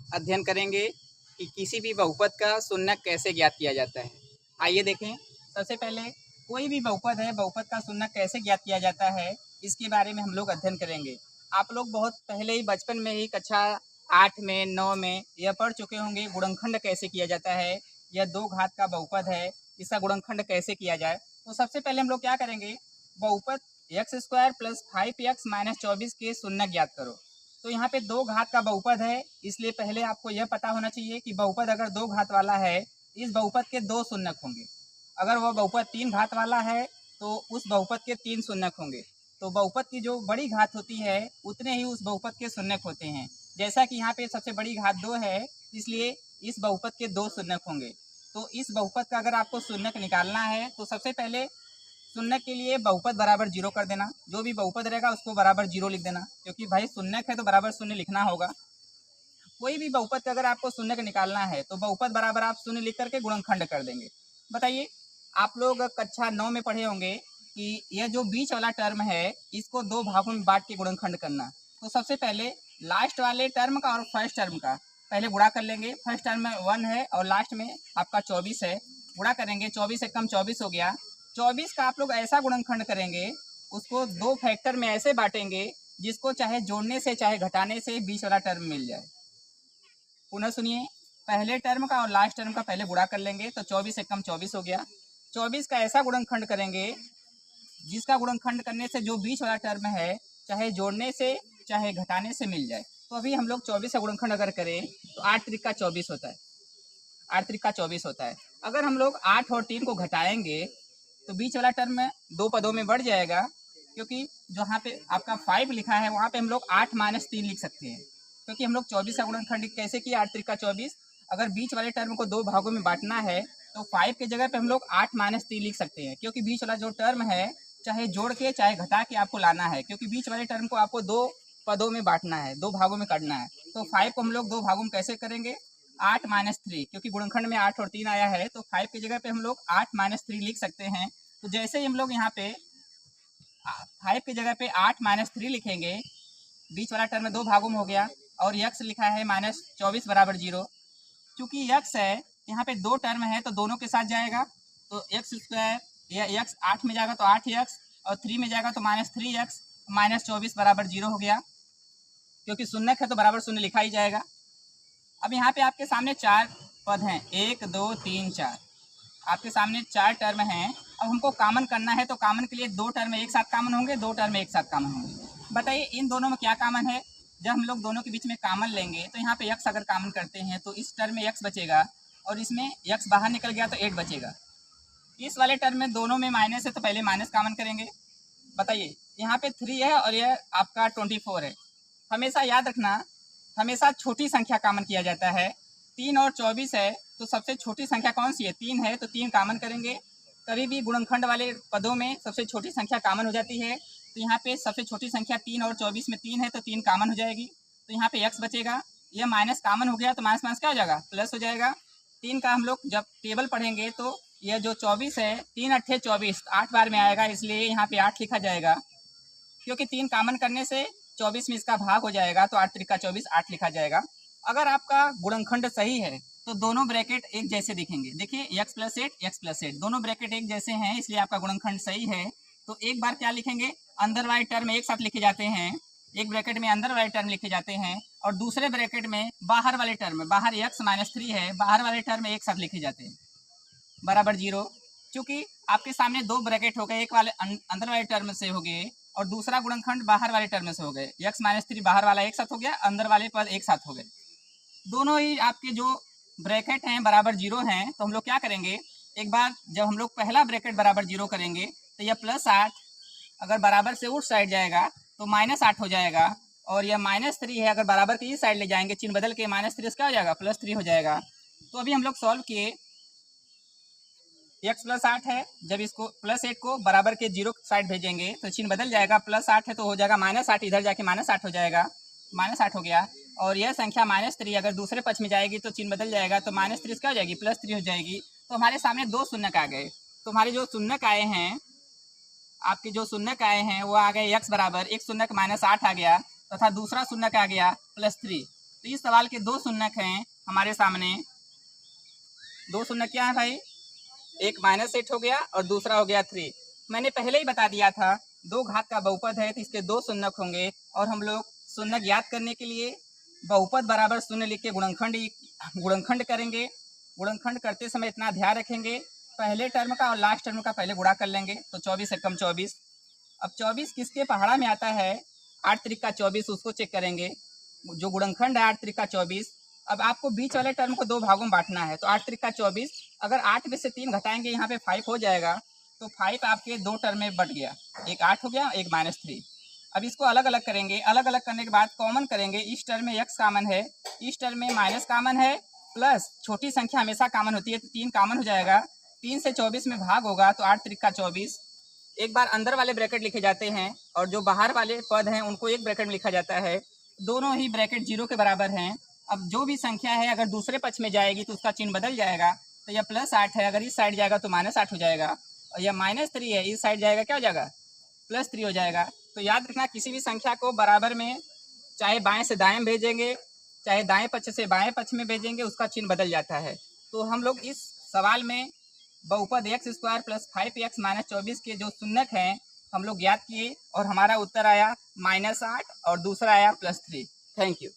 अध्ययन करेंगे कि किसी भी बहुपद का शून्यक कैसे ज्ञात किया जाता है। आइए देखें। सबसे पहले कोई भी बहुपद है, बहुपद का शून्यक कैसे ज्ञात किया जाता है, इसके बारे में हम लोग अध्ययन करेंगे। आप लोग बहुत पहले ही बचपन में ही कक्षा 8 में 9 में यह पढ़ चुके होंगे गुणनखंड कैसे किया जाता है। यह 2 घात का बहुपद है, इसका गुणनखंड कैसे किया जाए। तो सबसे पहले हम लोग क्या करेंगे, बहुपद x² + 5x - 24 के शून्यक ज्ञात करो। तो यहाँ पे 2 घात का बहुपद है, इसलिए पहले आपको यह पता होना चाहिए कि बहुपद अगर 2 घात वाला है, इस बहुपद के 2 शून्यक होंगे। अगर वह बहुपद 3 घात वाला है तो उस बहुपद के 3 शून्यक होंगे। तो बहुपद की जो बड़ी घात होती है उतने ही उस बहुपद के शून्यक होते हैं। जैसा कि यहाँ पे सबसे बड़ी घात 2 है, इसलिए इस बहुपद के 2 शून्यक होंगे। तो इस बहुपद का अगर आपको शून्यक निकालना है तो सबसे पहले शून्यक के लिए बहुपद बराबर 0 कर देना। जो भी बहुपद रहेगा उसको बराबर 0 लिख देना, क्योंकि भाई शून्यक है तो बराबर शून्य लिखना होगा। कोई भी बहुपद का अगर आपको शून्यक निकालना है तो बहुपद बराबर आप शून्य लिख करके गुणनखंड कर देंगे। बताइए, आप लोग कक्षा 9 में पढ़े होंगे कि यह जो बीच वाला टर्म है इसको 2 भागों में बांट के गुणनखंड करना। तो सबसे पहले लास्ट वाले टर्म का और फर्स्ट टर्म का पहले गुणा कर लेंगे। फर्स्ट टर्म में 1 है और लास्ट में आपका 24 है। गुणा करेंगे, 24 से कम 24 हो गया। 24 का आप लोग ऐसा गुणनखंड करेंगे, उसको 2 फैक्टर में ऐसे बांटेंगे जिसको चाहे जोड़ने से चाहे घटाने से बीच वाला टर्म मिल जाए। पुनः सुनिए, पहले टर्म का और लास्ट टर्म का पहले गुणा कर लेंगे तो 24 से कम 24 हो गया। 24 का ऐसा गुणनखंड करेंगे जिसका गुणनखंड करने से जो बीच वाला टर्म है चाहे जोड़ने से चाहे घटाने से मिल जाए। तो अभी हम लोग 24 का गुणनखंड अगर करें तो 8 त्रिक का 24 होता है। 8 त्रिक का 24 होता है। अगर हम लोग 8 और 3 को घटाएंगे तो बीच वाला टर्म में 2 पदों में बढ़ जाएगा, क्योंकि जहाँ पे आपका 5 लिखा है वहाँ पे हम लोग 8 - 3 लिख सकते हैं, क्योंकि हम लोग 24 का गुणनखंड कैसे किया, 8 त्रिक का 24। अगर बीच वाले टर्म को 2 भागों में बांटना है तो 5 के जगह पे हम लोग 8 - 3 लिख सकते हैं, क्योंकि बीच वाला जो टर्म है चाहे जोड़ के चाहे घटा के आपको लाना है, क्योंकि बीच वाले टर्म को आपको 2 पदों में बांटना है, 2 भागों में करना है। तो 5 को हम लोग 2 भागों में कैसे करेंगे, 8 - 3, क्योंकि गुणनखंड में 8 और 3 आया है तो 5 की जगह पे हम लोग 8 - 3 लिख सकते हैं। तो जैसे ही हम लोग यहाँ पे 5 की जगह पे 8 - 3 लिखेंगे, बीच वाला टर्म में 2 भागों में हो गया और यक्स लिखा है -24 बराबर 0। चूंकि यक्स है यहाँ पे 2 टर्म है तो दोनों के साथ जाएगा, तो x² या यक्स 8 में जाएगा तो 8 यक्स और 3 में जाएगा तो -3 यक्स, -24 बराबर 0 हो गया। क्योंकि शून्यक है तो बराबर शून्य लिखा ही जाएगा। अब यहाँ पे आपके सामने 4 पद हैं, 1 2 3 4। आपके सामने 4 टर्म हैं। अब हमको कॉमन करना है तो कॉमन के लिए 2 टर्म एक साथ कॉमन होंगे, 2 टर्म एक साथ कॉमन होंगे। बताइए इन दोनों में क्या कॉमन है। जब हम लोग दोनों के बीच में कॉमन लेंगे तो यहाँ पे x अगर कॉमन करते हैं तो इस टर्म में x बचेगा और इसमें x बाहर निकल गया तो 8 बचेगा। इस वाले टर्म में दोनों में माइनस है तो पहले माइनस कॉमन करेंगे। बताइए, यहाँ पे 3 है और यह आपका 24 है। हमेशा याद रखना, हमेशा छोटी संख्या कॉमन किया जाता है। 3 और 24 है तो सबसे छोटी संख्या कौन सी है, 3 है तो 3 कॉमन करेंगे। कभी भी गुणनखंड वाले पदों में सबसे छोटी संख्या कॉमन हो जाती है। तो यहाँ पे सबसे छोटी संख्या 3 और 24 में 3 है तो 3 कॉमन हो जाएगी। तो यहाँ पे x बचेगा, यह माइनस कॉमन हो गया तो माइनस माइनस क्या हो जाएगा, प्लस हो जाएगा। 3 का हम लोग जब टेबल पढ़ेंगे तो यह जो 24 है 3 अट्ठे 24, 8 बार में आएगा, इसलिए यहाँ पे 8 लिखा जाएगा। क्योंकि 3 कॉमन करने से 24 में इसका भाग हो जाएगा तो 8 त्रिक का 24, 8 लिखा जाएगा। अगर आपका गुणनखंड सही है तो दोनों ब्रैकेट एक जैसे दिखेंगे। देखिए x + 8 x + 8 दोनों ब्रैकेट एक जैसे हैं, इसलिए आपका गुणनखंड सही है। तो एक बार क्या लिखेंगे, अंदर वाले टर्म एक साथ लिखे जाते हैं, एक ब्रैकेट में अंदर वाले टर्म लिखे जाते हैं और दूसरे ब्रैकेट में बाहर वाले टर्म, बाहर x - 3 है, बाहर वाले टर्म एक साथ लिखे जाते हैं बराबर 0। चूंकि आपके सामने 2 ब्रैकेट हो गए, एक वाले अंदर वाले टर्म से हो गए और दूसरा गुणनखंड बाहर वाले टर्म से हो गए। x - 3 बाहर वाला एक साथ हो गया, अंदर वाले पद एक साथ हो गए। दोनों ही आपके जो ब्रैकेट हैं बराबर 0 हैं। तो हम लोग क्या करेंगे, एक बार जब हम लोग पहला ब्रैकेट बराबर 0 करेंगे तो यह +8 अगर बराबर से उस साइड जाएगा तो -8 हो जाएगा, और यह -3 है अगर बराबर के इस साइड ले जाएंगे चिन्ह बदल के -3 क्या हो जाएगा, +3 हो जाएगा। तो अभी हम लोग सॉल्व किए, x + 8 है, जब इसको +8 को बराबर के 0 साइड भेजेंगे तो चिन्ह बदल जाएगा, +8 है तो हो जाएगा -8, इधर जाके -8 हो जाएगा, -8 हो गया। और यह संख्या -3 अगर दूसरे पक्ष में जाएगी तो चिन्ह बदल जाएगा, तो -3 क्या हो जाएगी, +3 हो जाएगी। तो हमारे सामने 2 शून्यक आ गए। तो हमारे जो शून्यक आए हैं, आपके जो शून्यक आए हैं वो आ गए x बराबर, एक शून्यक -8 आ गया तथा दूसरा शून्यक आ गया +3। तो इस सवाल के दो शून्यक हैं हमारे सामने। दो शून्यक क्या है भाई, एक -8 हो गया और दूसरा हो गया 3। मैंने पहले ही बता दिया था दो घात का बहुपद है तो इसके दो शून्यक होंगे, और हम लोग शून्यक ज्ञात करने के लिए बहुपद बराबर शून्य लिख के गुणनखंड करेंगे। गुणनखंड करते समय इतना ध्यान रखेंगे, पहले टर्म का और लास्ट टर्म का पहले गुणा कर लेंगे, तो 24 एकम 24। अब 24 किसके पहाड़ा में आता है, 8 त्रिका 24, उसको चेक करेंगे। जो गुणनखंड है 8 त्रिका 24। अब आपको बीच वाले टर्म को दो भागों में बांटना है, तो 8 त्रिका 24, अगर 8 में से 3 घटाएंगे यहाँ पे 5 हो जाएगा, तो 5 आपके दो टर्म में बट गया, एक 8 हो गया, एक -3। अब इसको अलग अलग करेंगे, अलग अलग करने के बाद कॉमन करेंगे। इस टर्म में x कामन है, इस टर्म में माइनस कामन है, प्लस छोटी संख्या हमेशा कामन होती है तो 3 कामन हो जाएगा। 3 से 24 में भाग होगा तो 8 त्रिका 24। एक बार अंदर वाले ब्रैकेट लिखे जाते हैं और जो बाहर वाले पद हैं उनको एक ब्रैकेट में लिखा जाता है। दोनों ही ब्रैकेट 0 के बराबर हैं। अब जो भी संख्या है अगर दूसरे पक्ष में जाएगी तो उसका चिन्ह बदल जाएगा, तो यह +8 है, अगर इस साइड जाएगा तो -8 हो जाएगा, और यह -3 है, इस साइड जाएगा क्या हो जाएगा, +3 हो जाएगा। तो याद रखना, किसी भी संख्या को बराबर में चाहे बाएं से दाएं भेजेंगे, चाहे दाएं पक्ष से बाएं पक्ष में भेजेंगे, उसका चिन्ह बदल जाता है। तो हम लोग इस सवाल में बहुपद x² + 5x - 24 के जो शून्यक हैं हम लोग ज्ञात किए, और हमारा उत्तर आया -8 और दूसरा आया +3। Thank you.